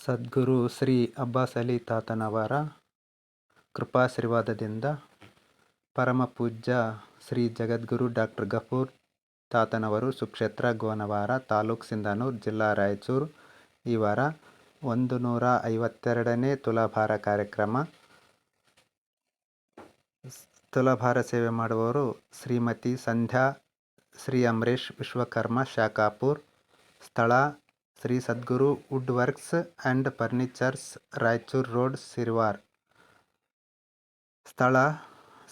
ಸದ್ಗುರು ಶ್ರೀ ಅಬ್ಬಾಸ್ ಅಲಿ ತಾತನವರ ಕೃಪಾಶೀರ್ವಾದದಿಂದ ಪರಮಪೂಜ್ಯ ಶ್ರೀ ಜಗದ್ಗುರು ಡಾಕ್ಟರ್ ಗಫೂರ್ ತಾತನವರು ಸುಕ್ಷೇತ್ರ ಗೋನವಾರ ತಾಲೂಕು ಸಿಂಧನೂರು ಜಿಲ್ಲಾ ರಾಯಚೂರು ಇವರ 152ನೇ ತುಲಾಭಾರ ಕಾರ್ಯಕ್ರಮ. ತುಲಾಭಾರ ಸೇವೆ ಮಾಡುವವರು ಶ್ರೀಮತಿ ಸಂಧ್ಯಾ ಶ್ರೀ ಅಮರೇಶ್ ವಿಶ್ವಕರ್ಮ ಶಾಖಾಪುರ್. ಸ್ಥಳ Shri Sadguru wood works and furnitures, Raichur road, Sirwar. ಸ್ಥಳ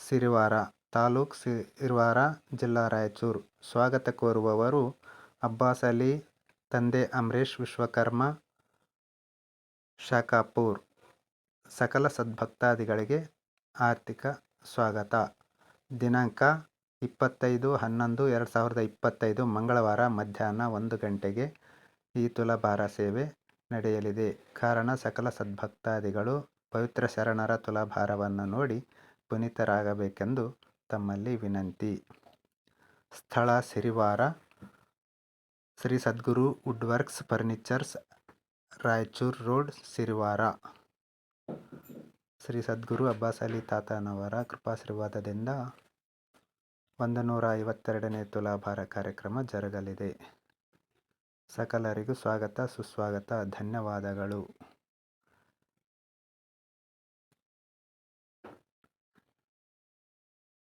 ಸಿರವಾರ, ತಾಲೂಕು ಸಿರವಾರ, ಜಿಲ್ಲಾ ರಾಯಚೂರು. ಸ್ವಾಗತ ಕೋರುವವರು ಅಬ್ಬಾಸ್ ಅಲಿ, ತಂದೆ ಅಮರೇಶ್ ವಿಶ್ವಕರ್ಮ ಶಾಖಾಪುರ್. ಸಕಲ ಸದ್ಭಕ್ತಾದಿಗಳಿಗೆ ಆರ್ಥಿಕ ಸ್ವಾಗತ. ದಿನಾಂಕ 25/11/2025 ಮಂಗಳವಾರ ಮಧ್ಯಾಹ್ನ 1 ಗಂಟೆಗೆ ಈ ತುಲಾಭಾರ ಸೇವೆ ನಡೆಯಲಿದೆ. ಕಾರಣ, ಸಕಲ ಸದ್ಭಕ್ತಾದಿಗಳು ಪವಿತ್ರ ಶರಣರ ತುಲಾಭಾರವನ್ನು ನೋಡಿ ಪುನೀತರಾಗಬೇಕೆಂದು ತಮ್ಮಲ್ಲಿ ವಿನಂತಿ. ಸ್ಥಳ Sirwar, Shri Sadguru wood works furnitures, Raichur road, Sirwar. Shri Sadguru Abbas Ali ತಾತನವರ ಕೃಪಾಶೀರ್ವಾದದಿಂದ 152ನೇ ತುಲಾಭಾರ ಕಾರ್ಯಕ್ರಮ ಜರುಗಲಿದೆ. ಸಕಲರಿಗೂ ಸ್ವಾಗತ ಸುಸ್ವಾಗತ. ಧನ್ಯವಾದಗಳು.